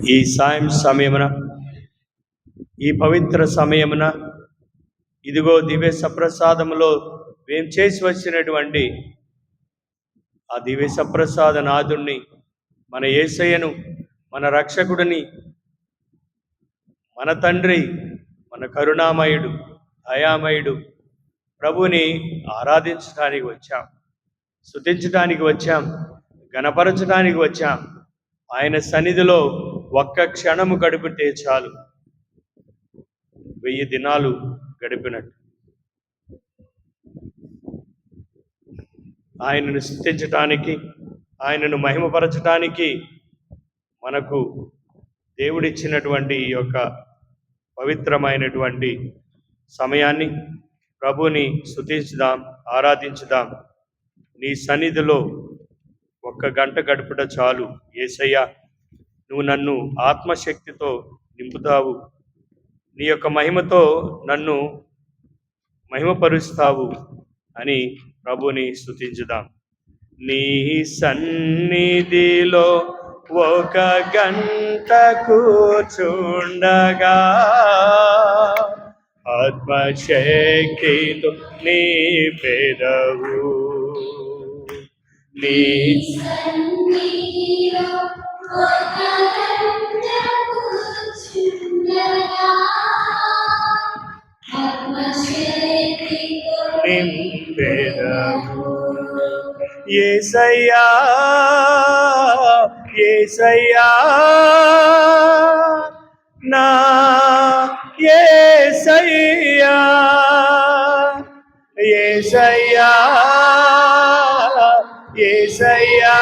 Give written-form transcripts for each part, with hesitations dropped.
ఈ సాయం సమయమున, ఈ పవిత్ర సమయమున ఇదిగో దివ్య సప్రసాదములో మేము చేసి వచ్చినటువంటి ఆ దివ్య సప్రసాద నాథుణ్ణి, మన యేసయ్యను, మన రక్షకుడిని, మన తండ్రి, మన కరుణామయుడు, దయామయుడు ప్రభుని ఆరాధించడానికి వచ్చాం, స్తుతించడానికి వచ్చాం, గణపరచడానికి వచ్చాం. ఆయన సన్నిధిలో ఒక్క క్షణము గడిపితే చాలు 1000 దినాలు గడిపినట్టు. ఆయనను స్తుతించటానికి, ఆయనను మహిమపరచటానికి మనకు దేవుడిచ్చినటువంటి ఈ యొక్క పవిత్రమైనటువంటి సమయాన్ని ప్రభుని స్తుతించుదాం, ఆరాధించుదాం. నీ సన్నిధిలో 1 గంట గడుపుట చాలు. యేసయ్యా, నువ్వు నన్ను ఆత్మశక్తితో నింపుతావు, నీ యొక్క మహిమతో నన్ను మహిమపరుస్తావు అని ప్రభుని స్తుతించుదాం. నీ సన్నిధిలో 1 గంట కూర్చుండగా ఆత్మశక్తితో నింపెదవు. నీ సన్నిధిలో 1 గంట కూర్చుండగా ఆత్మశక్తితో నింపెదవు. యేసయ్యా, యేసయ్యా, నా యేసయ్యా, యేసయ్యా, యేసయ్యా,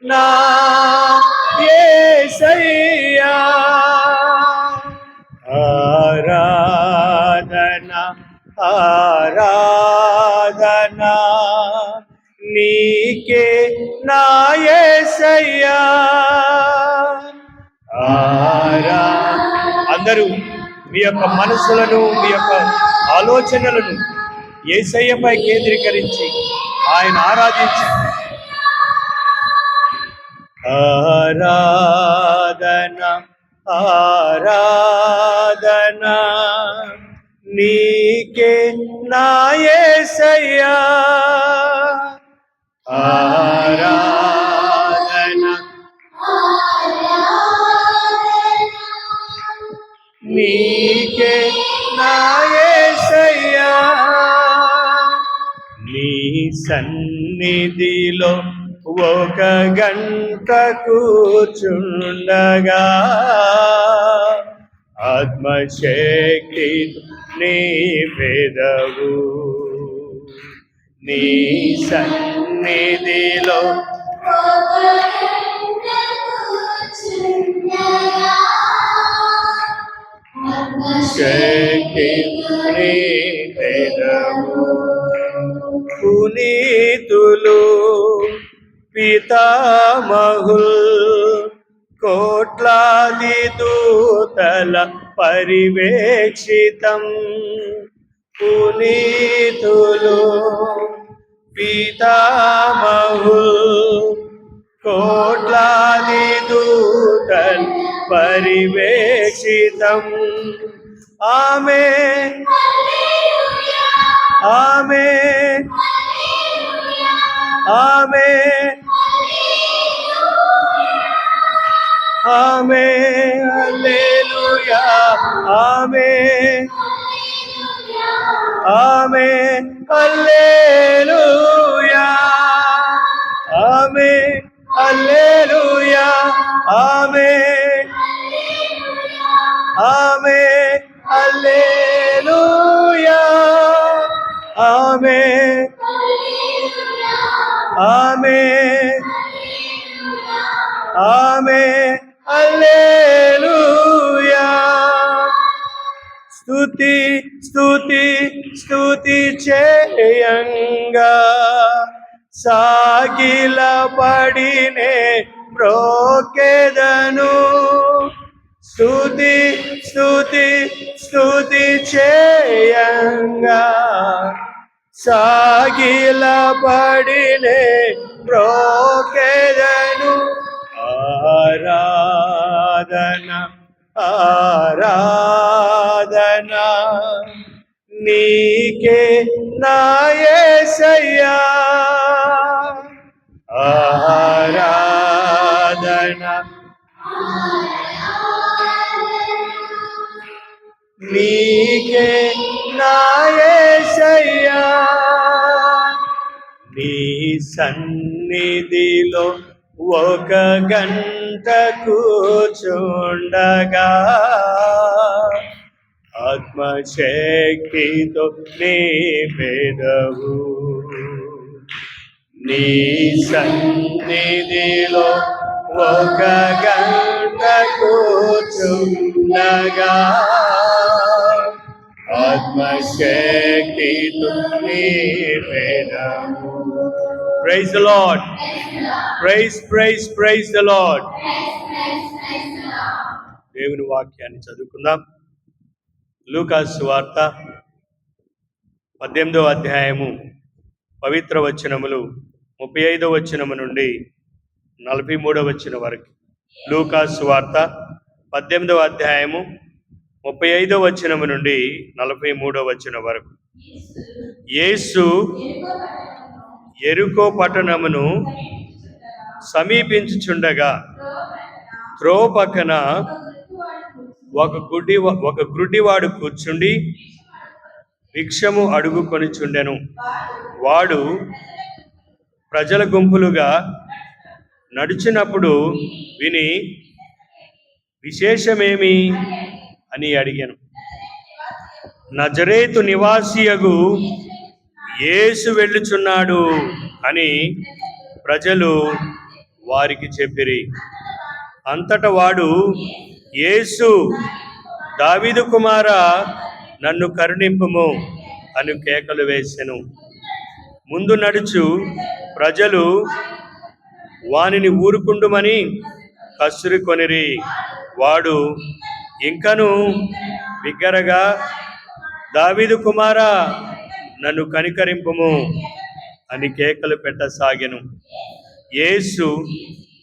నా యేసయ్యా. ఆరాధన, ఆరాధన నీకే నా యేసయ్యా. అందరూ మీ యొక్క మనసులను, మీ యొక్క ఆలోచనలను యేసయ్యపై కేంద్రీకరించి ఆయన ఆరాధించి, ఆరాధన, ఆరాధన నీకే నా యేసయ్యా. ఆరాధన, నీకే నా యేసయ్యా. నీ సన్నిధిలో 1 గంట కూర్చుండగా ఆత్మశక్తి నింపెదవు. నీ సన్నిధిలో శక్తి నింపెదవు. పునీతులు, పితామహుల్, కోట్లాది దూతల పరివేక్షితం. పునీతులు, పితామహుల్, కోట్లాది దూతల పరివేక్షితం. ఆమేన్, ఆమేన్, ఆమేన్, ఆమేన్, హల్లెలూయా, ఆమేన్, ఆమేన్, హల్లెలూయా, ఆమేన్, హల్లెలూయా, ఆమేన్, ఆమేన్, హల్లెలూయా, ఆమేన్, ఆమేన్, ఆమేన్, హల్లెలూయా. స్తుతి, స్తుతి, స్తుతి చేయంగా సాగిల పడినే మ్రోకెదను. స్తుతి, స్తుతి, స్తుతి చేయంగా సాగిల పడినే మ్రోకెదను. ఆరాధన నీకే నా యేసయ్యా, ఆరాధన నీకే నా యేసయ్యా, నీ సన్నిధిలో ఒక గంట కూర్చుండగా ఆత్మశక్తితో నీ పెదవు, నీ సన్నిధిలో ఒక గంట కూర్చుండగా ఆత్మశక్తితో నీ పెదవు. Praise the Lord. Praise the Lord. దేవుని వాక్యాన్ని చదువుకుందాం. లూకా సువార్త 18వ అధ్యాయము పవిత్ర వచనములు 35వ వచనము నుండి 43వ వచనం వరకు. లూకా సువార్త 18వ అధ్యాయము 35వ వచనము నుండి 43వ వచనం వరకు. యేసు యెరికో పట్టణమును సమీపించుచుండగా త్రోవ పక్కన ఒక గుడ్డివాడు కూర్చుండి భిక్షము అడుగుకొనిచుండెను. వాడు ప్రజల గుంపులుగా నడిచినప్పుడు విని, విశేషమేమి అని అడిగాను. నజరేతు నివాసియగు యేసు వెళ్ళుచున్నాడు అని ప్రజలు వారికి చెప్పిరి. అంతట వాడు, యేసు, దావీదు కుమారా, నన్ను కరుణింపుము అని కేకలు వేసెను. ముందు నడుచు ప్రజలు వానిని ఊరుకుండుమని కసురు కొనిరి. వాడు ఇంకను బిగ్గరగా, దావీదు కుమారా, నన్ను కనికరింపుము అని కేకలు పెట్టసాగెను. యేసు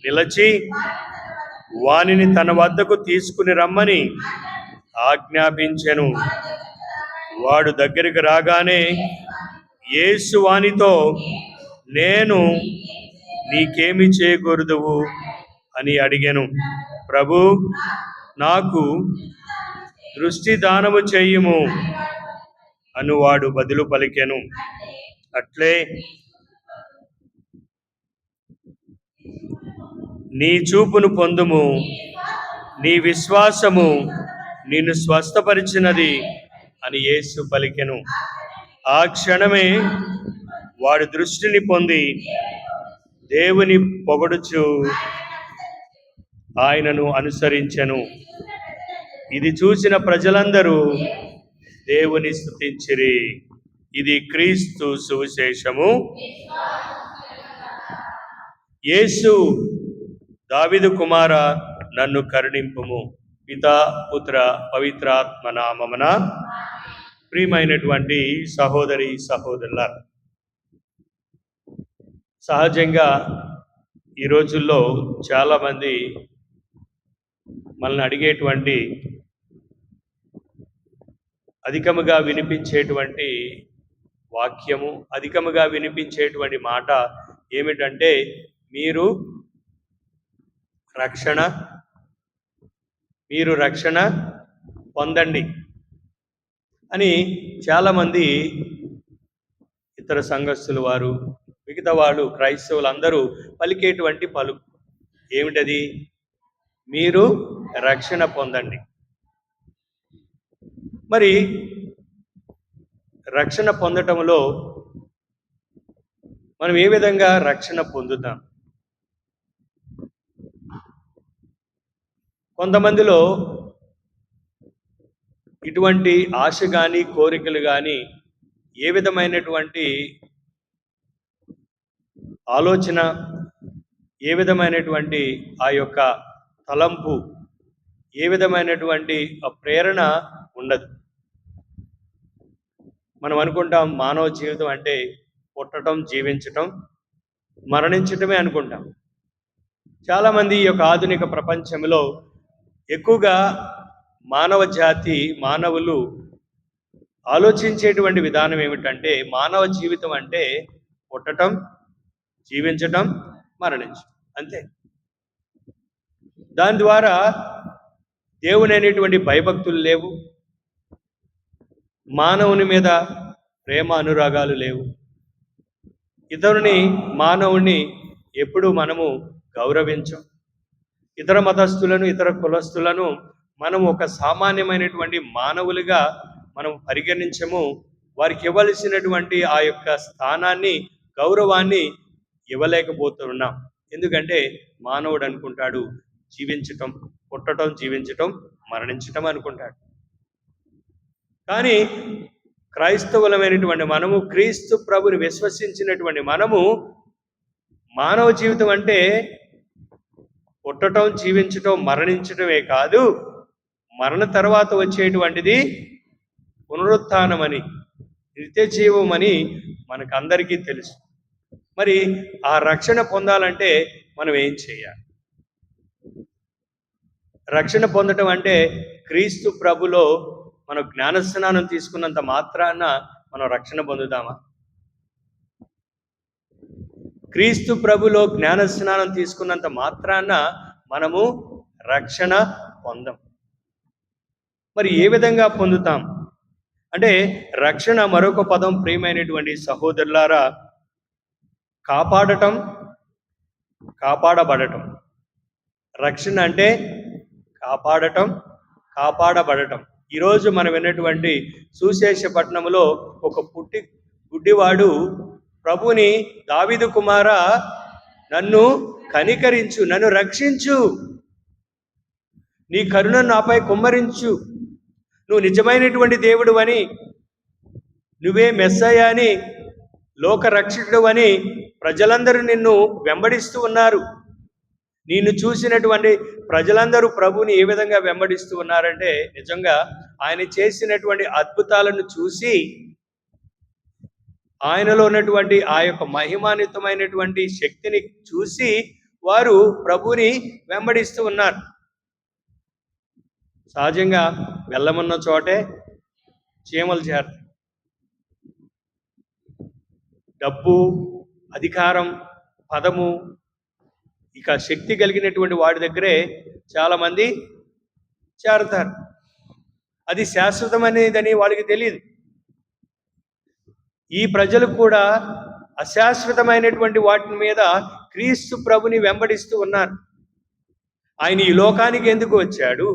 నిలచి వానిని తన వద్దకు తీసుకుని రమ్మని ఆజ్ఞాపించెను. వాడు దగ్గరికి రాగానే యేసు వానితో, నేను నీకేమి చేయకూడదువు అని అడిగాను. ప్రభు, నాకు దృష్టి దానము చేయుము అనువాడు బదులు పలికెను. అట్లే నీ చూపును పొందుము, నీ విశ్వాసము నిన్ను స్వస్థపరిచినది అని యేసు పలికెను. ఆ క్షణమే వాడు దృష్టిని పొంది దేవుని పొగడుచు ఆయనను అనుసరించెను. ఇది చూసిన ప్రజలందరూ దేవుని స్తుతించిరి. ఇది క్రీస్తు సువిశేషము. యేసు, దావీదు కుమారా, నన్ను కరుణింపుము. పితా, పుత్ర, పవిత్రాత్మ నామమున. ప్రియమైనటువంటి సహోదరి సహోదరులారా, సహజంగా ఈ రోజుల్లో చాలామంది మనల్ని అడిగేటువంటి, అధికముగా వినిపించేటువంటి వాక్యము, అధికముగా వినిపించేటువంటి మాట ఏమిటంటే, మీరు రక్షణ పొందండి అని చాలామంది ఇతర సంఘస్థుల వారు, మిగతా వాళ్ళు, క్రైస్తవులు అందరూ పలికేటువంటి పలుకు ఏమిటది? మీరు రక్షణ పొందండి. మరి రక్షణ పొందటంలో మనం ఏ విధంగా రక్షణ పొందుతాం? కొంతమందిలో ఇటువంటి ఆశ కానీ, కోరికలు కానీ, ఏ విధమైనటువంటి ఆలోచన, ఏ విధమైనటువంటి ఆ యొక్క తలంపు, ఏ విధమైనటువంటి ఆ ప్రేరణ ఉండదు. మనం అనుకుంటాం మానవ జీవితం అంటే పుట్టడం, జీవించటం, మరణించటమే అనుకుంటాం. చాలామంది ఈ యొక్క ఆధునిక ప్రపంచంలో ఎక్కువగా మానవ జాతి మానవులు ఆలోచించేటువంటి విధానం ఏమిటంటే, మానవ జీవితం అంటే పుట్టటం, జీవించటం, మరణించటం, అంతే. దాని ద్వారా దేవుని అనేటువంటి భయభక్తులు లేవు, మానవుని మీద ప్రేమ అనురాగాలు లేవు. మానవుని ఎప్పుడు మనము గౌరవించం. ఇతర మతస్థులను, ఇతర కులస్థులను మనం ఒక సామాన్యమైనటువంటి మానవులుగా మనం పరిగణించము. వారికి ఇవ్వవలసినటువంటి ఆ యొక్క స్థానాన్ని, గౌరవాన్ని ఇవ్వలేకపోతున్నాం. ఎందుకంటే మానవుడు అనుకుంటాడు జీవించటం, పుట్టటం, జీవించటం, మరణించటం అనుకుంటాడు. కానీ క్రైస్తవులమైనటువంటి మనము, క్రీస్తు ప్రభుని విశ్వసించినటువంటి మనము, మానవ జీవితం అంటే పుట్టటం, జీవించటం, మరణించటమే కాదు, మరణ తర్వాత వచ్చేటువంటిది పునరుత్థానమని, నిత్య జీవమని మనకందరికీ తెలుసు. మరి ఆ రక్షణ పొందాలంటే మనం ఏం చేయాలి? రక్షణ పొందటం అంటే క్రీస్తు ప్రభులో మనం జ్ఞానస్నానం తీసుకున్నంత మాత్రాన మనం రక్షణ పొందుదామా? క్రీస్తు ప్రభులో జ్ఞానస్నానం తీసుకున్నంత మాత్రాన మనము రక్షణ పొందం. మరి ఏ విధంగా పొందుతాం అంటే, రక్షణ మరొక పదం ప్రియమైనటువంటి సహోదరులారా, కాపాడటం, కాపాడబడటం. రక్షణ అంటే కాపాడటం, కాపాడబడటం. ఈరోజు మనం విన్నటువంటి సువిశేషపట్నంలో ఒక గుడ్డివాడు ప్రభుని, దావీదు కుమారా నన్ను కనికరించు, నన్ను రక్షించు, నీ కరుణను నాపై కుమ్మరించు, నువ్వు నిజమైనటువంటి దేవుడు అని, నువ్వే మెస్సయ్య అని, లోక రక్షకుడు అని ప్రజలందరూ నిన్ను వెంబడిస్తూ ఉన్నారు. నిన్ను చూసినటువంటి ప్రజలందరూ ప్రభుని ఏ విధంగా వెంబడిస్తూ ఉన్నారంటే, నిజంగా ఆయన చేసినటువంటి అద్భుతాలను చూసి, ఆయనలో ఉన్నటువంటి ఆ యొక్క మహిమాన్వితమైనటువంటి శక్తిని చూసి వారు ప్రభుని వెంబడిస్తూ ఉన్నారు. సహజంగా వెళ్ళమన్న చోటే చీమలు చేరతాయి. డబ్బు, అధికారం, పదము, ఇక శక్తి కలిగినటువంటి వాడి దగ్గరే చాలామంది చేరతారు. అది శాశ్వతమైనదని వాళ్ళకి తెలియదు. ఈ ప్రజలు కూడా అశాశ్వతమైనటువంటి వాటి మీద క్రీస్తు ప్రభుని వెంబడిస్తూ ఉన్నారు. ఆయన ఈ లోకానికి ఎందుకు వచ్చాడు?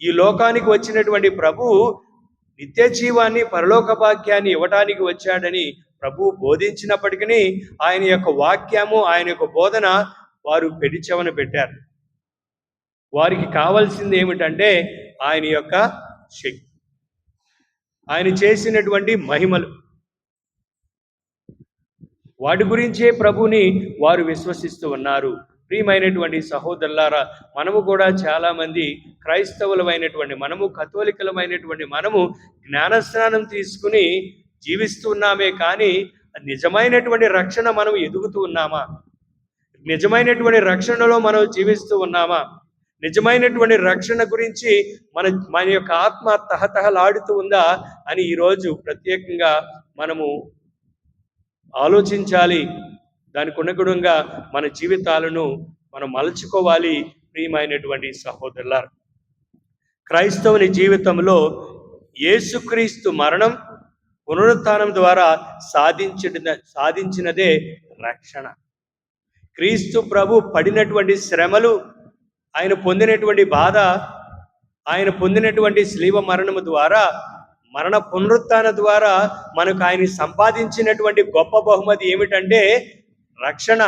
ఈ లోకానికి వచ్చినటువంటి ప్రభు నిత్య జీవాన్ని, పరలోక భాగ్యాన్ని ఇవ్వటానికి వచ్చాడని ప్రభు బోధించినప్పటికీ ఆయన యొక్క వాక్యము, ఆయన యొక్క బోధన వారు పెడిచెవన పెట్టారు. వారికి కావాల్సింది ఏమిటంటే ఆయన యొక్క శక్తి, ఆయన చేసినటువంటి మహిమలు, వాటి గురించే ప్రభుని వారు విశ్వసిస్తూ ఉన్నారు. ప్రియమైనటువంటి సహోదరులారా, మనము కూడా చాలామంది క్రైస్తవులమైనటువంటి మనము, కథోలికలమైనటువంటి మనము జ్ఞానస్నానం తీసుకుని జీవిస్తూ ఉన్నామే, కానీ నిజమైనటువంటి రక్షణ మనం ఎదుగుతూ ఉన్నామా? నిజమైనటువంటి రక్షణలో మనం జీవిస్తూ ఉన్నామా? నిజమైనటువంటి రక్షణ గురించి మన యొక్క ఆత్మ తహతహలాడుతూ ఉందా అని ఈరోజు ప్రత్యేకంగా మనము ఆలోచించాలి. దానికి అనుగుణంగా మన జీవితాలను మనం మలుచుకోవాలి. ప్రియమైనటువంటి సహోదరులారా, క్రైస్తవుని జీవితంలో యేసుక్రీస్తు మరణం, పునరుత్థానం ద్వారా సాధించినదే రక్షణ. క్రీస్తు ప్రభు పడినటువంటి శ్రమలు, ఆయన పొందినటువంటి బాధ, ఆయన పొందినటువంటి శిలువ మరణము ద్వారా, మరణ పునరుత్థాన ద్వారా మనకు ఆయన సంపాదించినటువంటి గొప్ప బహుమతి ఏమిటంటే రక్షణ.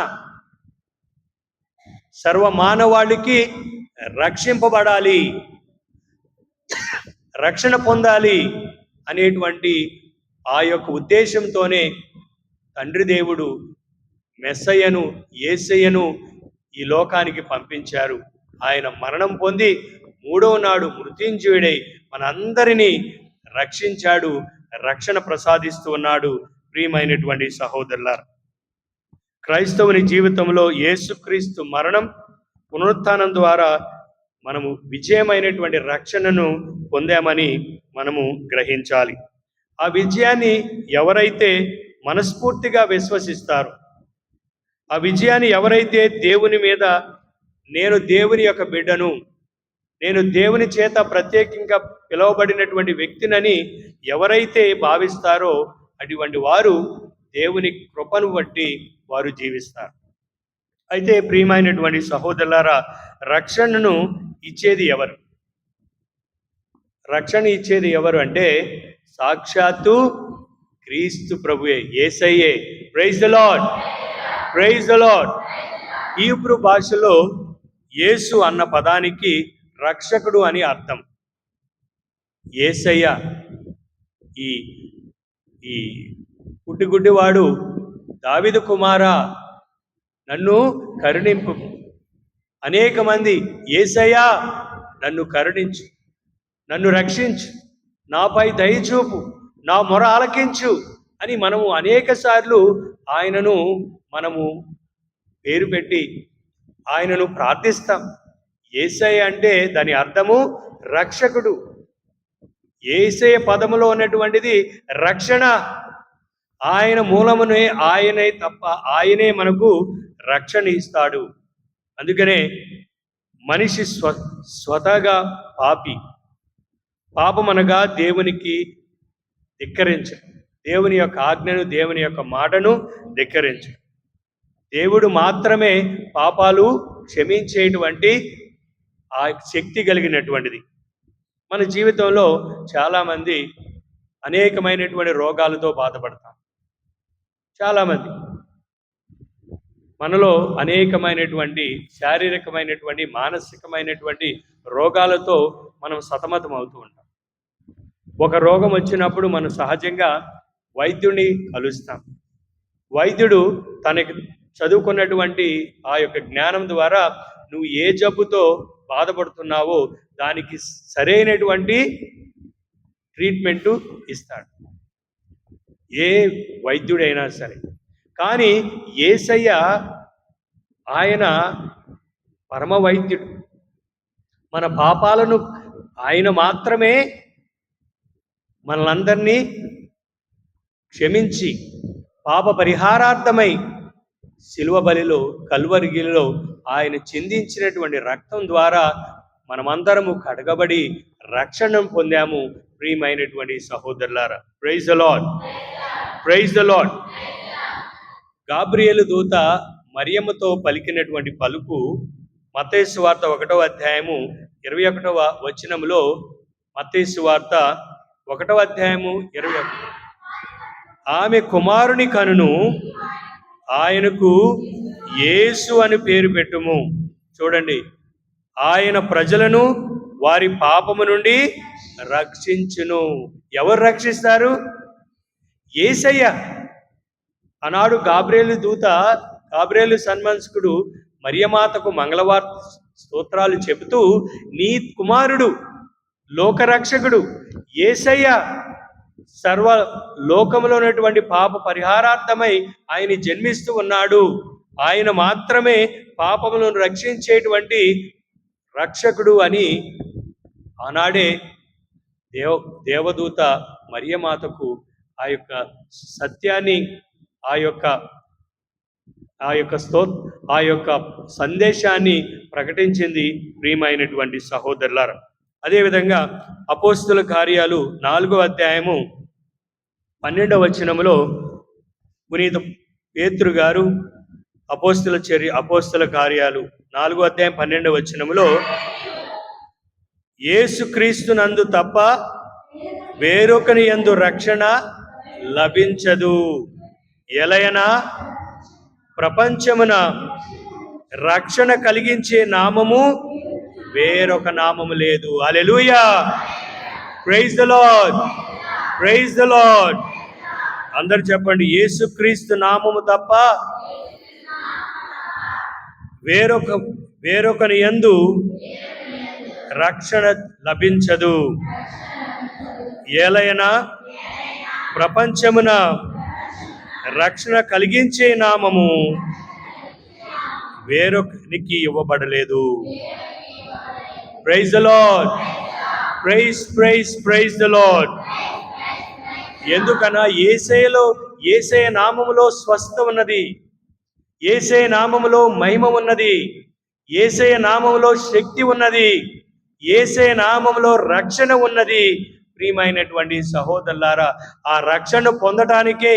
సర్వమానవాళికి రక్షింపబడాలి, రక్షణ పొందాలి అనేటువంటి ఆ యొక్క ఉద్దేశంతోనే తండ్రి దేవుడు మెస్సయ్యను, యేసయ్యను ఈ లోకానికి పంపించారు. ఆయన మరణం పొంది మూడవ నాడు మృత్యుంజయుడై మనందరినీ రక్షించాడు, రక్షణ ప్రసాదిస్తూ ఉన్నాడు. ప్రియమైనటువంటి సహోదరులారా, క్రైస్తవుని జీవితంలో యేసుక్రీస్తు మరణం, పునరుత్థానం ద్వారా మనము విజయమైనటువంటి రక్షణను పొందామని మనము గ్రహించాలి. ఆ విజయాన్ని ఎవరైతే మనస్ఫూర్తిగా విశ్వసిస్తారో, ఆ విజయాన్ని ఎవరైతే దేవుని మీద నేను దేవుని యొక్క బిడ్డను, నేను దేవుని చేత ప్రత్యేకంగా పిలువబడినటువంటి వ్యక్తినని ఎవరైతే భావిస్తారో అటువంటి వారు దేవుని కృపను బట్టి వారు జీవిస్తారు. అయితే ప్రియమైనటువంటి సహోదరులారా, రక్షణను ఇచ్చేది ఎవరు? రక్షణ ఇచ్చేది ఎవరు అంటే సాక్షాత్తు క్రీస్తు ప్రభువే, యేసయ్యే. Praise the lord, praise the lord. Hebrew భాషలో యేసు అన్న పదానికి రక్షకుడు అని అర్థం. యేసయ్య, ఈ ఈ పుట్టిగుడ్డివాడు, దావీదు కుమారా నన్ను కరుణింపు. అనేక మంది యేసయ్యా నన్ను కరుణించు, నన్ను రక్షించు, నాపై దయచూపు, నా మొర ఆలకించు అని మనము అనేక సార్లు ఆయనను మనము పేరు పెట్టి ఆయనను ప్రార్థిస్తాం. యేసయ్య అంటే దాని అర్థము రక్షకుడు. యేసయ్య పదములో ఉన్నటువంటిది రక్షణ. ఆయన మూలమునే, ఆయనే తప్ప ఆయనే మనకు రక్షణ ఇస్తాడు. అందుకనే మనిషి స్వతగా పాపి. పాపమనగా దేవునికి ధిక్కరించు, దేవుని యొక్క ఆజ్ఞను, దేవుని యొక్క మాటను ధిక్కరించు. దేవుడు మాత్రమే పాపాలు క్షమించేటువంటి ఆ శక్తి కలిగినటువంటిది. మన జీవితంలో చాలామంది అనేకమైనటువంటి రోగాలతో బాధపడతాం. చాలామంది మనలో అనేకమైనటువంటి శారీరకమైనటువంటి, మానసికమైనటువంటి రోగాలతో మనం సతమతం అవుతూ ఉంటాం. ఒక రోగం వచ్చినప్పుడు మనం సహజంగా వైద్యుడిని కలుస్తాం. వైద్యుడు తనకి చదువుకున్నటువంటి ఆ యొక్క జ్ఞానం ద్వారా నువ్వు ఏ జబ్బుతో బాధపడుతున్నావో దానికి సరైనటువంటి ట్రీట్మెంటు ఇస్తాడు, ఏ వైద్యుడైనా సరే. కానీ యేసయ్య ఆయన పరమ వైద్యుడు. మన పాపాలను ఆయన మాత్రమే మనలందరినీ క్షమించి పాప పరిహారార్థమై శిలువ బలిలో, కల్వరిగిలో ఆయన చిందించినటువంటి రక్తం ద్వారా మనమందరము కడగబడి రక్షణను పొందాము. ప్రియమైనటువంటి సహోదరులారా, praise the lord, praise the lord. గాబ్రియేలు దూత మరియమ్మతో పలికినటువంటి పలుకు మత్తయి సువార్త 1వ అధ్యాయము 21వ వచనములో, మత్తయి సువార్త 1వ అధ్యాయము 21. ఆమె కుమారుని కనును, ఆయనకు యేసు అని పేరు పెట్టుము. చూడండి, ఆయన ప్రజలను వారి పాపము నుండి రక్షించును. ఎవరు రక్షిస్తారు? యేసయ్య. ఆనాడు గాబ్రియేలు సన్మంస్కుడు మరియమాతకు మంగళవార్త స్తోత్రాలు చెబుతూ, నీ కుమారుడు లోకరక్షకుడు యేసయ్య సర్వ లోకములో ఉన్నటువంటి పాప పరిహారార్థమై ఆయన జన్మిస్తూ ఉన్నాడు. ఆయన మాత్రమే పాపములను రక్షించేటువంటి రక్షకుడు అని ఆనాడే దేవదూత మరియమాతకు ఆ యొక్క సత్యాన్ని, ఆ యొక్క సందేశాన్ని ప్రకటించింది. ప్రియమైనటువంటి సహోదరులారా, అదేవిధంగా అపోస్తుల కార్యాలు 4వ అధ్యాయము 12వ వచనములో పునీత పేతురు గారు అపోస్తుల కార్యాలు 4వ అధ్యాయం 12వ వచనములో, యేసుక్రీస్తునందు తప్ప వేరొకని యందు రక్షణ లభించదు, ఎలయనా ప్రపంచమున రక్షణ కలిగించే నామము వేరొక నామము లేదు. Hallelujah, praise the lord, praise the lord. అందరు చెప్పండి, యేసుక్రీస్తు నామము తప్ప వేరొకని యందు రక్షణ లభించదు, ఏలయనా ప్రపంచమున రక్షణ కలిగించే నామము వేరొకరికి ఇవ్వబడలేదు. Praise the lord. Praise praise praise the lord. ఎందుకన్నా యేసయ్య నామములో స్వస్థత ఉన్నది, యేసయ్య నామములో మహిమ ఉన్నది, యేసయ్య నామములో శక్తి ఉన్నది, యేసయ్య నామములో రక్షణ ఉన్నది. ప్రియమైనటువంటి సహోదరులారా, ఆ రక్షణ పొందటానికే,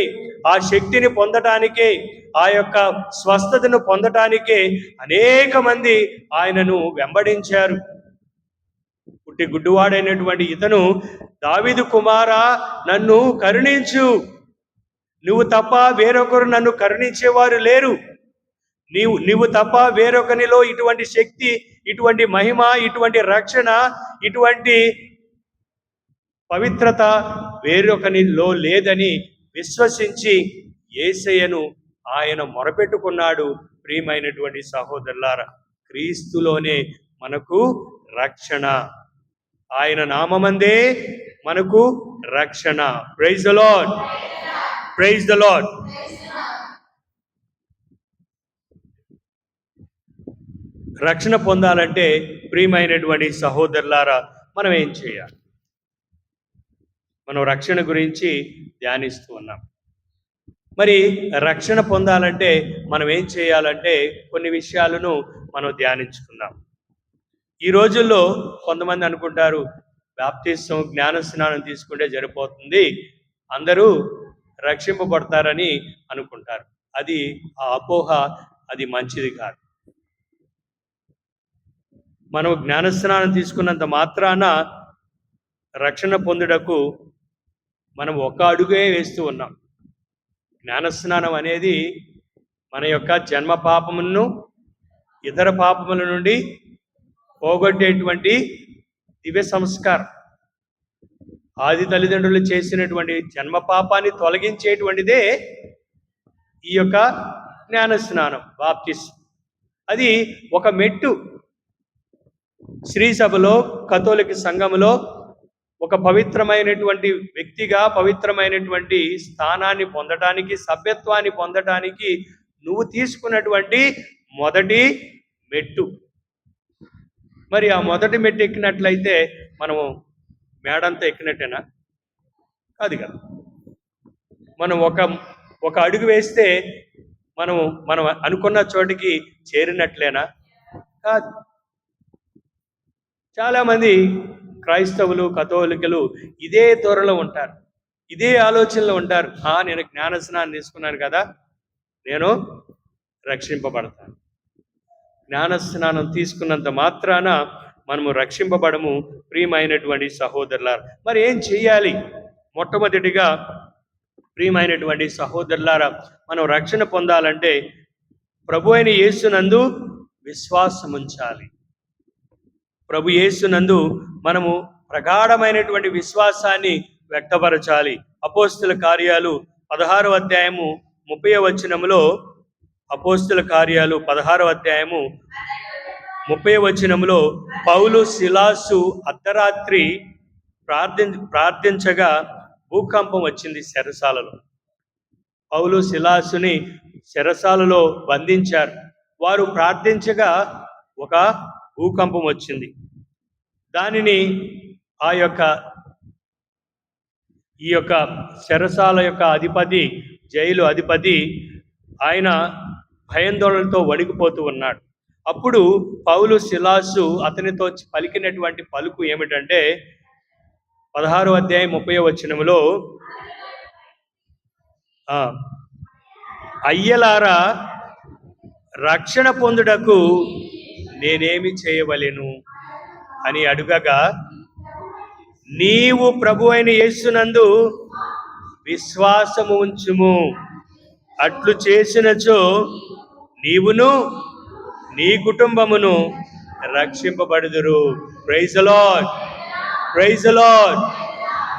ఆ శక్తిని పొందటానికే, ఆ యొక్క స్వస్థతను పొందటానికే అనేక మంది ఆయనను వెంబడించారు. పుట్టి గుడ్డివాడైనటువంటి ఇతను, దావీదు కుమారా నన్ను కరుణించు, నువ్వు తప్ప వేరొకరు నన్ను కరుణించేవారు లేరు, నీవు తప్ప వేరొకరిలో ఇటువంటి శక్తి, ఇటువంటి మహిమ, ఇటువంటి రక్షణ, ఇటువంటి పవిత్రత వేరొకరిలో లేదని విశ్వసించి యేసయ్యను ఆయన మొరపెట్టుకున్నాడు. ప్రియమైనటువంటి సహోదరులారా, క్రీస్తులోనే మనకు రక్షణ, ఆయన నామమందే మనకు రక్షణ. Praise the lord. Praise the lord. రక్షణ పొందాలంటే ప్రియమైనటువంటి సహోదరులారా, మనం ఏం చేయాలి? మనం రక్షణ గురించి ధ్యానిస్తూ ఉన్నాం. మరి రక్షణ పొందాలంటే మనం ఏం చేయాలంటే కొన్ని విషయాలను మనం ధ్యానించుకుందాం. ఈ రోజుల్లో కొంతమంది అనుకుంటారు, బాప్తిసం, జ్ఞాన స్నానం తీసుకుంటే సరిపోతుంది, అందరూ రక్షింపబడతారని అనుకుంటారు. అది ఆ అపోహ, అది మంచిది కాదు. మనం జ్ఞానస్నానం తీసుకున్నంత మాత్రాన రక్షణ పొందుటకు మనం ఒక అడుగే వేస్తూ ఉన్నాం. జ్ఞానస్నానం అనేది మన యొక్క జన్మ పాపములను, ఇతర పాపముల నుండి పోగొట్టేటువంటి దివ్య సంస్కారం. ఆది తల్లిదండ్రులు చేసినటువంటి జన్మ పాపాన్ని తొలగించేటువంటిదే ఈ యొక్క జ్ఞానస్నానం, బాప్తిసం. అది ఒక మెట్టు. శ్రీ సభలో, కథోలిక సంఘములో ఒక పవిత్రమైనటువంటి వ్యక్తిగా పవిత్రమైనటువంటి స్థానాన్ని పొందటానికి, సభ్యత్వాన్ని పొందటానికి నువ్వు తీసుకున్నటువంటి మొదటి మెట్టు. మరి ఆ మొదటి మెట్టు ఎక్కినట్లయితే మనము మేడంతా ఎక్కినట్టేనా? కాదు కదా. మనం ఒక అడుగు వేస్తే మనం అనుకున్న చోటికి చేరినట్లేనా? కాదు. చాలామంది క్రైస్తవులు, కథోలికలు ఇదే త్వరలో ఉంటారు, ఇదే ఆలోచనలో ఉంటారు. నేను జ్ఞానస్నానం తీసుకున్నాను కదా, నేను రక్షింపబడతాను. జ్ఞానస్నానం తీసుకున్నంత మాత్రాన మనము రక్షింపబడము. ప్రియమైనటువంటి సహోదరులారా, మరి ఏం చేయాలి? మొట్టమొదటిగా ప్రియమైనటువంటి సహోదరులారా, మనం రక్షణ పొందాలంటే ప్రభు అయిన యేసునందు విశ్వాసం ఉంచాలి. ప్రభు యేసునందు మనము ప్రగాఢమైనటువంటి విశ్వాసాన్ని వ్యక్తపరచాలి. అపోస్తుల కార్యాలు 16వ అధ్యాయము 30వ వచనములో, అపోస్తుల కార్యాలు 16వ అధ్యాయము 30వ వచనములో, పౌలు శిలాసు అర్ధరాత్రి ప్రార్థించగా భూకంపం వచ్చింది చెరసాలలో. పౌలు శిలాసుని చెరసాలలో బంధించారు. వారు ప్రార్థించగా ఒక భూకంపం వచ్చింది. దానిని ఈ యొక్క చెరసాల యొక్క అధిపతి, జైలు అధిపతి, ఆయన భయాందోళనతో వణికిపోతూ ఉన్నాడు. అప్పుడు పౌలు శిలాసు అతనితో పలికినటువంటి పలుకు ఏమిటంటే 16వ అధ్యాయం 30వ వచనములో, అయ్యలారా, రక్షణ పొందుటకు నేనేమి చేయవలెను అని అడుగగా, నీవు ప్రభు అయిన యేసునందు విశ్వాసము ఉంచుము, అట్లు చేసినచో నీవును నీ కుటుంబమును రక్షింపబడుదురు. Praise the lord. Praise the lord.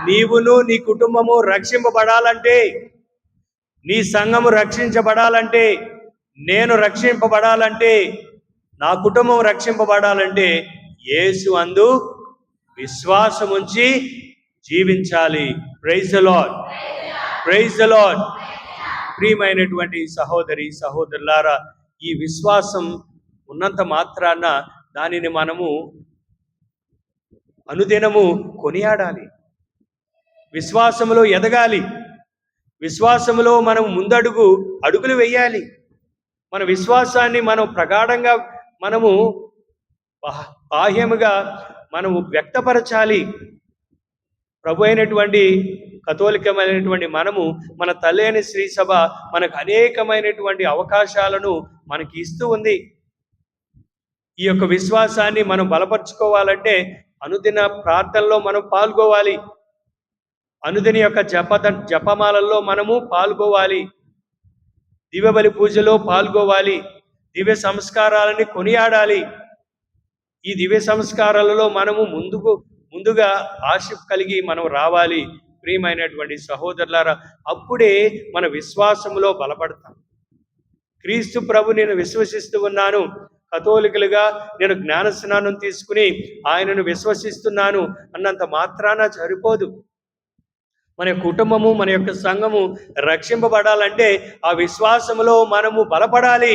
నీవును నీ కుటుంబము రక్షింపబడాలంటే, నీ సంఘము రక్షించబడాలంటే, నేను రక్షింపబడాలంటే, నా కుటుంబం రక్షింపబడాలంటే యేసు అందు విశ్వాసం ఉంచి జీవించాలి. Praise the lord. Praise the lord. ప్రియమైనటువంటి సహోదరి సహోదరులారా, ఈ విశ్వాసం ఉన్నంత మాత్రాన దానిని మనము అనుదినము కొనియాడాలి. విశ్వాసములో ఎదగాలి. విశ్వాసములో మనం అడుగులు వేయాలి. మన విశ్వాసాన్ని మనం ప్రగాఢంగా మనము బాహ్యముగా మనము వ్యక్తపరచాలి. ప్రభు అయినటువంటి కథోలికమైనటువంటి మనము, మన తల్లి అయిన శ్రీ సభ మనకు అనేకమైనటువంటి అవకాశాలను మనకి ఇస్తూ ఉంది. ఈ యొక్క విశ్వాసాన్ని మనం బలపరుచుకోవాలంటే అనుదిన ప్రార్థనలో మనం పాల్గొవాలి. అనుదిన యొక్క జపమాలలో మనము పాల్గొవాలి. దివ్యబలి పూజలో పాల్గొవాలి. దివ్య సంస్కారాలని కొనియాడాలి. ఈ దివ్య సంస్కారాలలో మనము ముందుగా ఆశ కలిగి మనం రావాలి. ప్రియమైనటువంటి సహోదరులారా, అప్పుడే మన విశ్వాసములో బలపడతాం. క్రీస్తు ప్రభు నేను విశ్వసిస్తూ ఉన్నాను, కథోలికలుగా నేను జ్ఞాన స్నానం తీసుకుని ఆయనను విశ్వసిస్తున్నాను అన్నంత మాత్రాన సరిపోదు. మన కుటుంబము, మన యొక్క సంఘము రక్షింపబడాలంటే ఆ విశ్వాసములో మనము బలపడాలి.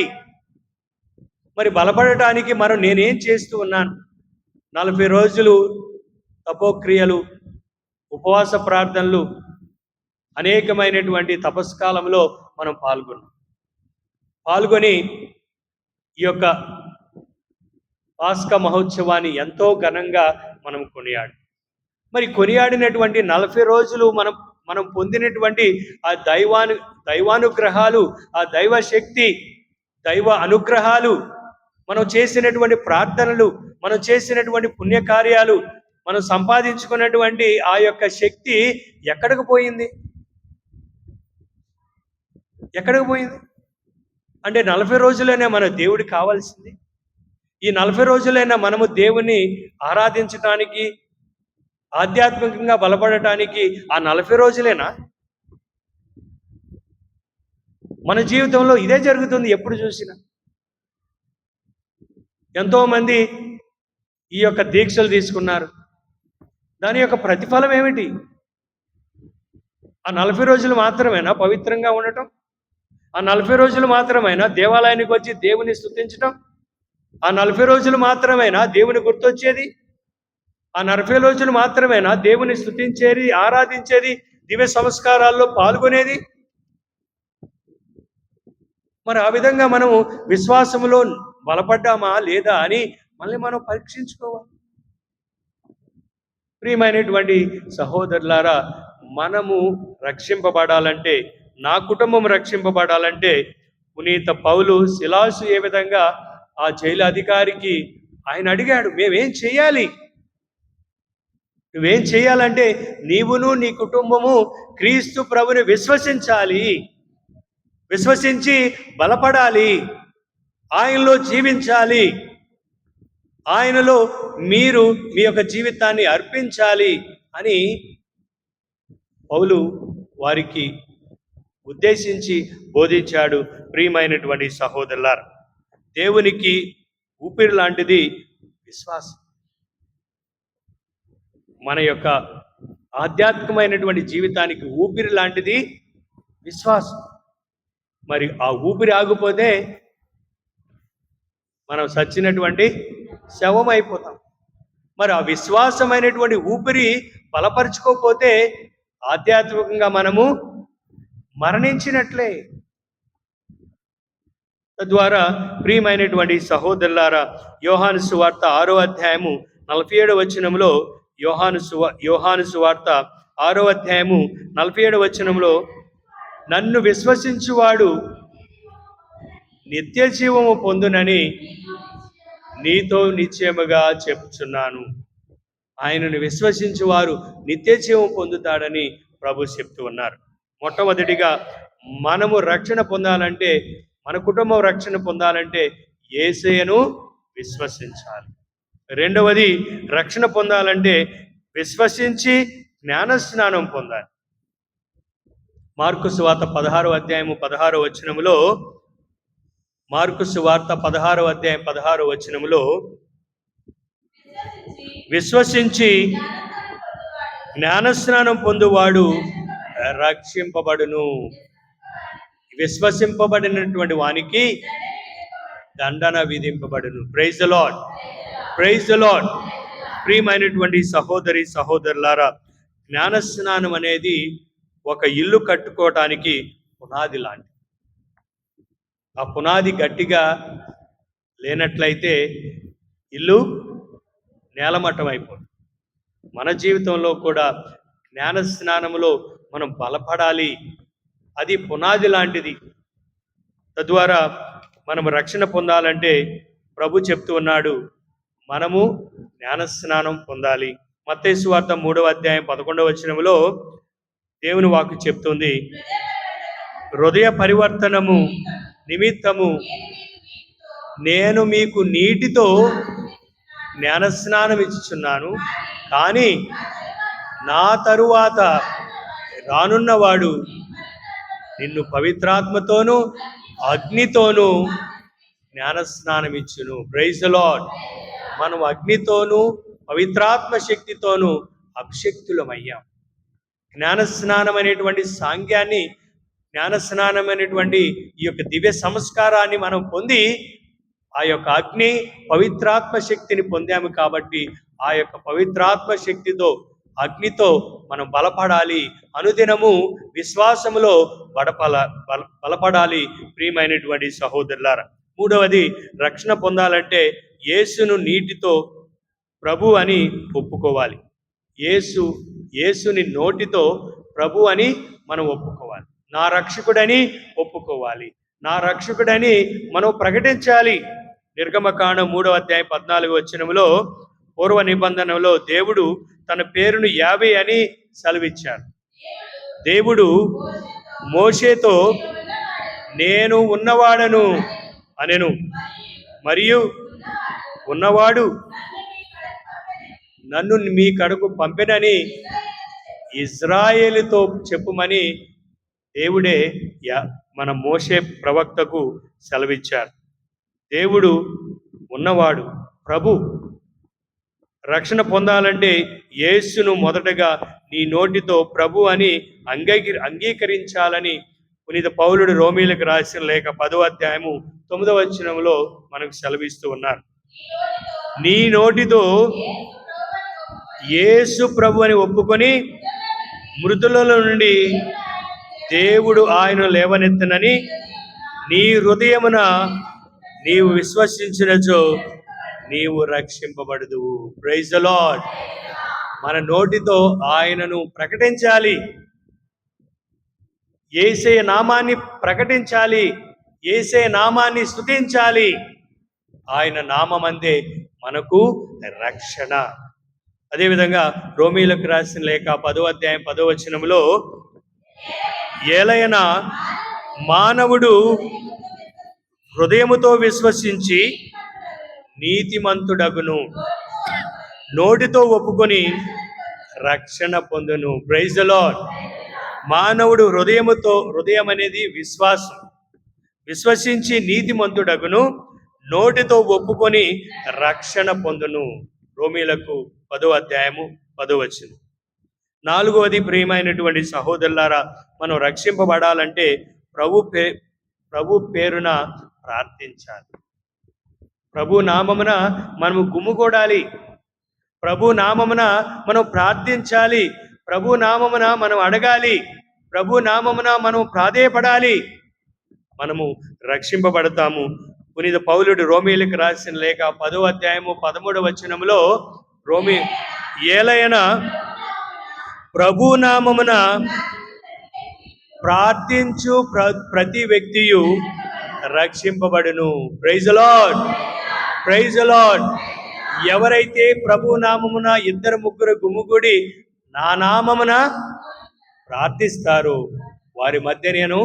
మరి బలపడటానికి నేనేం చేస్తూ ఉన్నాను? 40 రోజులు తపోక్రియలు, ఉపవాస ప్రార్థనలు, అనేకమైనటువంటి తపస్కాలంలో మనం పాల్గొని ఈ యొక్క పాస్కా మహోత్సవాన్ని ఎంతో ఘనంగా మనం మరి కొనియాడినటువంటి 40 రోజులు మనం పొందినటువంటి ఆ దైవానుగ్రహాలు, ఆ దైవ శక్తి, దైవ అనుగ్రహాలు, మనం చేసినటువంటి ప్రార్థనలు, మనం చేసినటువంటి పుణ్యకార్యాలు, మనం సంపాదించుకున్నటువంటి ఆ యొక్క శక్తి ఎక్కడికి పోయింది? అంటే 40 రోజులైనా మన దేవుడు కావాల్సింది. ఈ 40 రోజులైనా మనము దేవుని ఆరాధించడానికి, ఆధ్యాత్మికంగా బలపడటానికి ఆ 40 రోజులేనా? మన జీవితంలో ఇదే జరుగుతుంది. ఎప్పుడు చూసినా ఎంతోమంది ఈ యొక్క దీక్షలు తీసుకున్నారు. దాని యొక్క ప్రతిఫలం ఏమిటి? ఆ 40 రోజులు మాత్రమేనా పవిత్రంగా ఉండటం? ఆ 40 రోజులు మాత్రమేనా దేవాలయానికి వచ్చి దేవుని స్తుతించటం? ఆ 40 రోజులు మాత్రమేనా దేవుని గుర్తొచ్చేది? ఆ 40 రోజులు మాత్రమేనా దేవుని స్తుతించేది, ఆరాధించేది, దివ్య సంస్కారాల్లో పాల్గొనేది? మరి ఆ విధంగా మనము విశ్వాసములో బలపడ్డామా లేదా అని మళ్ళీ మనం పరీక్షించుకోవాలి. ప్రియమైనటువంటి సహోదరులారా, మనము రక్షింపబడాలంటే, నా కుటుంబం రక్షింపబడాలంటే, పునీత పౌలు శిలాసు ఏ విధంగా ఆ జైలు అధికారికి ఆయన అడిగాడు, మేమేం చేయాలి? నువ్వేం చేయాలంటే నీవును నీ కుటుంబము క్రీస్తు ప్రభుని విశ్వసించాలి, విశ్వసించి బలపడాలి, ఆయనలో జీవించాలి, ఆయనలో మీరు మీ యొక్క జీవితాన్ని అర్పించాలి అని పౌలు వారికి ఉద్దేశించి బోధించాడు. ప్రియమైనటువంటి సహోదరులారా, దేవునికి ఊపిరి లాంటిది విశ్వాసం. మన యొక్క ఆధ్యాత్మికమైనటువంటి జీవితానికి ఊపిరి లాంటిది విశ్వాసం. మరి ఆ ఊపిరి ఆగిపోతే మనం చచ్చినటువంటి శవం అయిపోతాం. మరి ఆ విశ్వాసమైనటువంటి ఊపిరి బలపరుచుకోకపోతే ఆధ్యాత్మికంగా మనము మరణించినట్లే. తద్వారా ప్రియమైనటువంటి సహోదరులారా, యోహాను సువార్త 6వ అధ్యాయము 47వ వచనంలో, యోహాను సువార్త 6వ అధ్యాయము 47వ వచనంలో, నన్ను విశ్వసించువాడు నిత్య జీవము పొందునని నీతో నిశ్చయముగా చెప్తున్నాను. ఆయనను విశ్వసించువారు నిత్య జీవం పొందుతాడని ప్రభు చెప్తూ ఉన్నారు. మొట్టమొదటిగా మనము రక్షణ పొందాలంటే, మన కుటుంబం రక్షణ పొందాలంటే యేసయ్యను విశ్వసించాలి. రెండవది, రక్షణ పొందాలంటే విశ్వసించి జ్ఞానస్నానం పొందాలి. మార్కు సువార్త 16వ అధ్యాయము 16వ వచనములో, మార్కు సువార్త 16వ అధ్యాయం 16వ వచనములో, విశ్వసించి జ్ఞానస్నానం పొందువాడు రక్షింపబడును. విశ్వసింపబడినటువంటి వానికి దండన విధింపబడును. Praise the lord, praise the lord. ప్రియమైనటువంటి సహోదరి సహోదరులారా, జ్ఞానస్నానం అనేది ఒక ఇల్లు కట్టుకోవటానికి పునాది లాంటి. ఆ పునాది గట్టిగా లేనట్లయితే ఇల్లు నేలమట్టం అయిపోతుంది. మన జీవితంలో కూడా జ్ఞాన స్నానములో మనం బలపడాలి. అది పునాది లాంటిది. తద్వారా మనం రక్షణ పొందాలంటే ప్రభు చెప్తూ ఉన్నాడు, మనము జ్ఞానస్నానం పొందాలి. మత్తయి సువార్త 3వ అధ్యాయం 11వ వచనములో దేవుని వాక్కు చెప్తుంది, హృదయ పరివర్తనము నిమిత్తము నేను మీకు నీటితో జ్ఞానస్నానం ఇచ్చుచున్నాను, కానీ నా తరువాత రానున్నవాడు నిన్ను పవిత్రాత్మతోనూ అగ్నితోనూ జ్ఞానస్నానం ఇచ్చును. Praise the lord. మనం అగ్నితోనూ పవిత్రాత్మ శక్తితోనూ అభిషక్తులమయ్యాం. జ్ఞానస్నానం అనేటువంటి సాంగ్యాన్ని, జ్ఞానస్నానం అనేటువంటి ఈ యొక్క దివ్య సంస్కారాన్ని మనం పొంది ఆ యొక్క అగ్ని పవిత్రాత్మ శక్తిని పొందాము. కాబట్టి ఆ యొక్క పవిత్రాత్మ శక్తితో, అగ్నితో మనం బలపడాలి. అనుదినము విశ్వాసములో బలపడాలి. ప్రియమైనటువంటి సహోదరులారా, మూడవది, రక్షణ పొందాలంటే యేసును నీటితో ప్రభు అని ఒప్పుకోవాలి. యేసుని నోటితో ప్రభు అని మనం ఒప్పుకోవాలి. నా రక్షకుడని ఒప్పుకోవాలి. నా రక్షకుడని మనం ప్రకటించాలి. నిర్గమకాండం 3వ అధ్యాయం 14వ వచనములో పూర్వ నిబంధనలో దేవుడు తన పేరును యావే అని సెలవిచ్చాడు. దేవుడు మోషేతో నేను ఉన్నవాడను అనెను, మరియు ఉన్నవాడు నన్ను మీ కడకు పంపెనని ఇజ్రాయేలుతో చెప్పుమని దేవుడే మన మోషే ప్రవక్తకు సెలవిచ్చారు. దేవుడు ఉన్నవాడు, ప్రభు. రక్షణ పొందాలంటే యేసును మొదటగా నీ నోటితో ప్రభు అని అంగీకరించాలని పునీత పౌలుడు రోమీలకు రాసిన లేఖ 10వ అధ్యాయము 9వ వచనంలో మనకు సెలవిస్తూ ఉన్నారు. నీ నోటితో యేసు ప్రభు అని ఒప్పుకొని మృతులలో నుండి దేవుడు ఆయన లేవనెత్తనని నీ హృదయమున నీవు విశ్వసించినచో నీవు రక్షింపబడదువు. Praise the lord. మన నోటితో ఆయనను ప్రకటించాలి. యేసయ్య నామాన్ని ప్రకటించాలి. యేసయ్య నామాన్ని స్తుతించాలి. ఆయన నామమందే మనకు రక్షణ. అదేవిధంగా రోమీలకు రాసిన లేఖ 10వ అధ్యాయం 10వ వచనములో, ఏలయన మానవుడు హృదయముతో విశ్వసించి నీతిమంతుడగును, నోటితో ఒప్పుకొని రక్షణ పొందును. Praise the lord. మానవుడు హృదయం అనేది విశ్వాసం, విశ్వసించి నీతిమంతుడగును, నోటితో ఒప్పుకొని రక్షణ పొందును. రోమీలకు 10వ అధ్యాయము 10వ వచనం. నాలుగవది, ప్రియమైనటువంటి సహోదరులారా, మనం రక్షింపబడాలంటే ప్రభు పేరున ప్రార్థించాలి. ప్రభు నామమున మనము గుమ్ముగూడాలి. ప్రభు నామమున మనం ప్రార్థించాలి. ప్రభు నామమున మనం అడగాలి. ప్రభు నామమున మనం ప్రాధేయపడాలి. మనము రక్షింపబడతాము. పునీత పౌలుడు రోమీలకు రాసిన లేఖ 10వ అధ్యాయము 13వ వచనములో, ఏలయన ప్రభు నామమున ప్రార్థించు ప్రతి వ్యక్తియు రక్షింపబడును. Praise the lord, praise the lord. ఎవరైతే ప్రభు నామమున 2-3 గుమిగూడి నా నామమున ప్రార్థిస్తారో వారి మధ్య నేను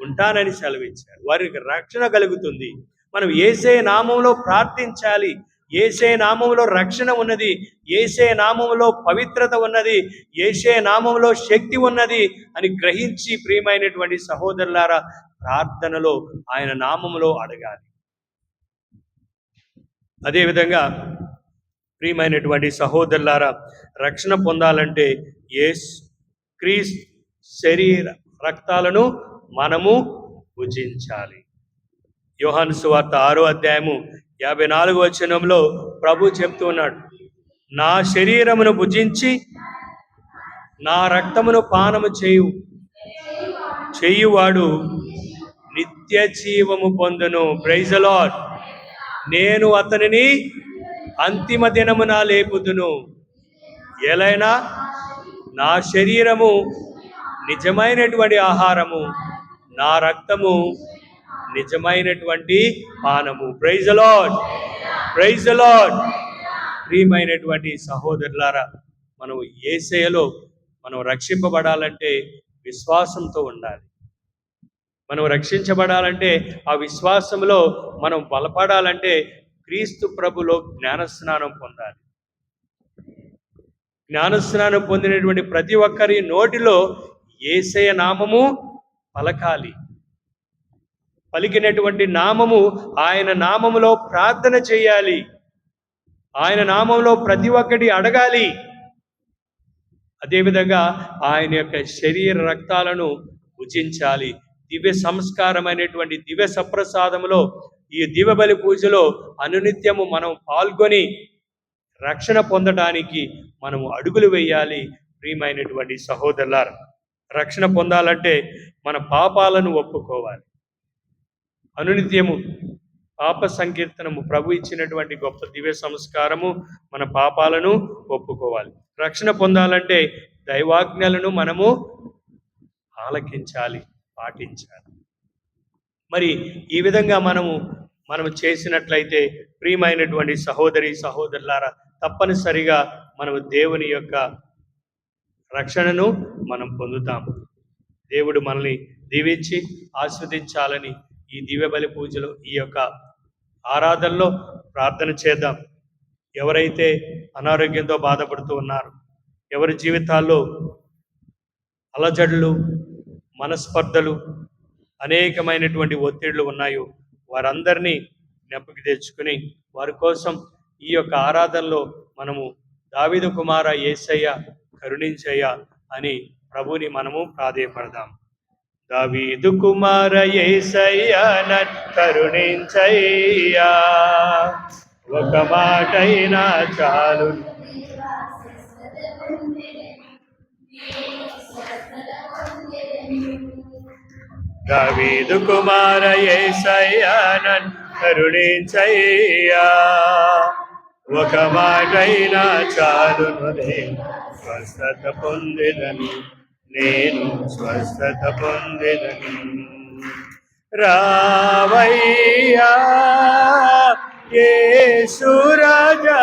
ఉంటానని సెలవిచ్చారు. వారికి రక్షణ కలుగుతుంది. మనం యేసయ్య నామములో ప్రార్థించాలి. యేసయ్య నామములో రక్షణ ఉన్నది. యేసయ్య నామములో పవిత్రత ఉన్నది. యేసయ్య నామములో శక్తి ఉన్నది అని గ్రహించి, ప్రియమైనటువంటి సహోదరులారా, ప్రార్థనలో ఆయన నామములో అడగాలి. అదేవిధంగా ప్రియమైనటువంటి సహోదరులారా, రక్షణ పొందాలంటే క్రీస్తు శరీర రక్తాలను మనము భుజించాలి. యోహాను సువార్త 6:54 ప్రభు చెప్తూ ఉన్నాడు, నా శరీరమును భుజించి నా రక్తమును పానము చేయువాడు నిత్య జీవము పొందును. Praise the lord. నేను అతనిని అంతిమ దినమున లేపుదును. ఎలైనా నా శరీరము నిజమైనటువంటి ఆహారము, నా రక్తము నిజమైనటువంటి పానము. Praise the lord, praise the lord. ప్రియమైనటువంటి సహోదరులారా, మనం యేసయ్యలో మనం రక్షింపబడాలంటే విశ్వాసంతో ఉండాలి. మనం రక్షించబడాలంటే ఆ విశ్వాసంలో మనం బలపడాలంటే క్రీస్తు ప్రభులో జ్ఞానస్నానం పొందాలి. జ్ఞానస్నానం పొందినటువంటి ప్రతి ఒక్కరి నోటిలో యేసయ్య నామము పలకాలి. పలికినటువంటి నామము, ఆయన నామములో ప్రార్థన చేయాలి. ఆయన నామంలో ప్రతి ఒక్కటి అడగాలి. అదేవిధంగా ఆయన యొక్క శరీర రక్తాలను భుజించాలి. దివ్య సంస్కారమైనటువంటి దివ్య సప్రసాదములో, ఈ దివ్య బలి పూజలో అనునిత్యము మనం పాల్గొని రక్షణ పొందడానికి మనము అడుగులు వేయాలి. ప్రియమైనటువంటి సహోదరులారా, రక్షణ పొందాలంటే మన పాపాలను ఒప్పుకోవాలి. అనునిత్యము పాప సంకీర్తనము, ప్రభు ఇచ్చినటువంటి గొప్ప దివ్య సంస్కారము, మన పాపాలను ఒప్పుకోవాలి. రక్షణ పొందాలంటే దైవాజ్ఞలను మనము ఆలకించాలి, పాటించాలి. మరి ఈ విధంగా మనము చేసినట్లయితే ప్రియమైనటువంటి సహోదరి సహోదరులారా, తప్పనిసరిగా మనము దేవుని యొక్క రక్షణను మనం పొందుతాము. దేవుడు మనల్ని దీవించి ఆస్వాదించాలని ఈ దివ్య బలి పూజలో, ఈ యొక్క ఆరాధనలో ప్రార్థన చేద్దాం. ఎవరైతే అనారోగ్యంతో బాధపడుతూ ఉన్నారో, ఎవరి జీవితాల్లో అలజడులు, మనస్పర్ధలు, అనేకమైనటువంటి ఒత్తిళ్లు ఉన్నాయో వారందరినీ జ్ఞాపకం తెచ్చుకుని వారి కోసం ఈ యొక్క ఆరాధనలో మనము దావీదు కుమార యేసయ్య కరుణించయ్య అని ప్రభుని మనము ప్రాధేయపడదాం. దావీదు కుమార యేసయ్య నన్ను కరుణించయ్యా, ఒక మాటైనా చాలు. దావీదు కుమార యేసయ్య నన్ను కరుణించయ్యా, ఒక మాటైనా చాలును, స్వస్థత పొందెదను, నేను స్వస్థత పొందెదను. రావయ్యా యేసు రాజా,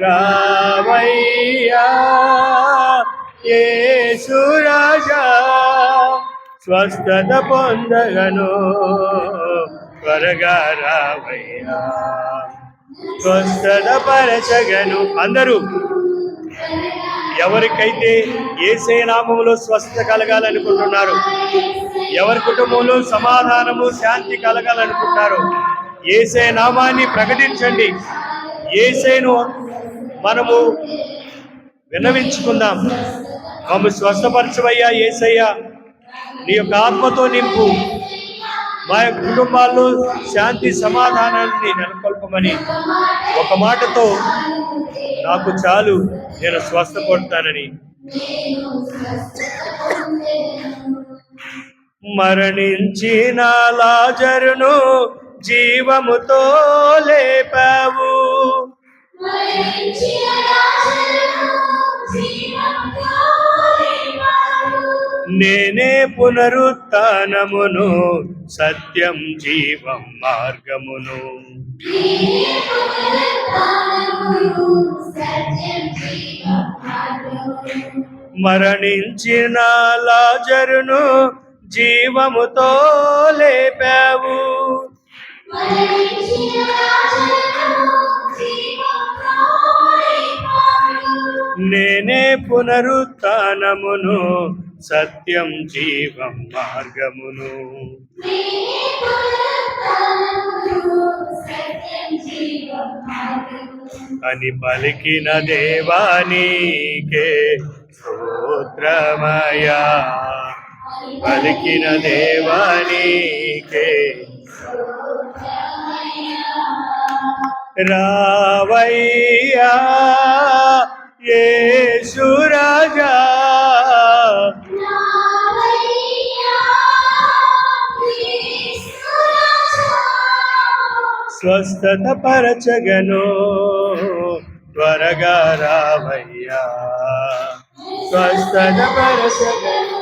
రావయ్యా యేసు రాజా, స్వస్థత పొందగను, త్వరగా రావయ్యా, స్వస్థత పరచగను. అందరూ ఎవరికైతే యేసయ్య నామములో స్వస్థత కలగాలనుకుంటున్నారు, ఎవరి కుటుంబంలో సమాధానము శాంతి కలగాలనుకుంటున్నారు, యేసయ్య నామాన్ని ప్రకటించండి. యేసయ్యను మనము విన్నవించుకుందాం. మమ్ము స్వస్థపరచవయ్యా యేసయ్య, నీ యొక్క ఆత్మతో నింపు, మా యొక్క కుటుంబాల్లో శాంతి సమాధానాన్ని నెలకొల్పమని ఒక మాటతో నాకు చాలు, నేను స్వస్థపడతానని. మరణించిన లాజరును జీవముతో లేపావు, నేనే పునరుత్థానమును, సత్యం జీవం మార్గమును. మరణించిన లాజరును జీవముతో లేపావు, నేనే పునరుత్థానమును, సత్యం జీవం మార్గమును. అని పలికిన దేవానికే స్తోత్రమయా, పలికిన దేవానికే రావయ్యా యేసు రాజా, స్వస్థత పరచగను త్వరగా రావయ్యా, స్వస్థత పరచగను.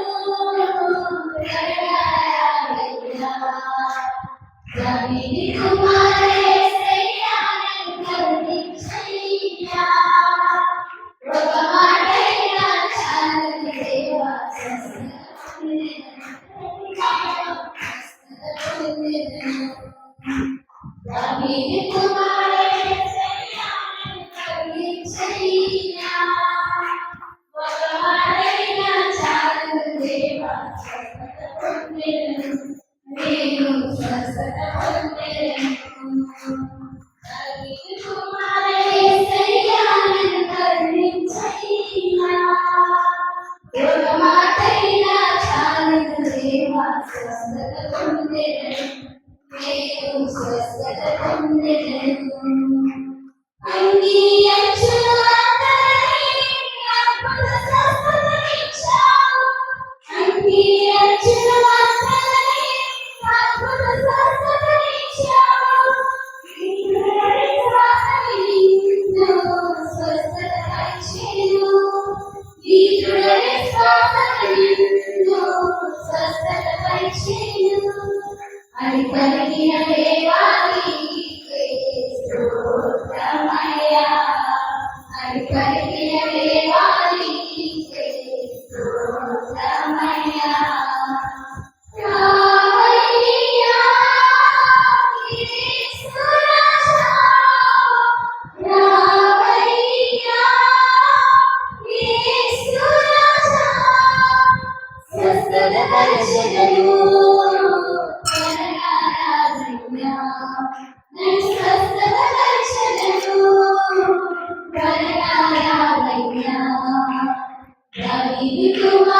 David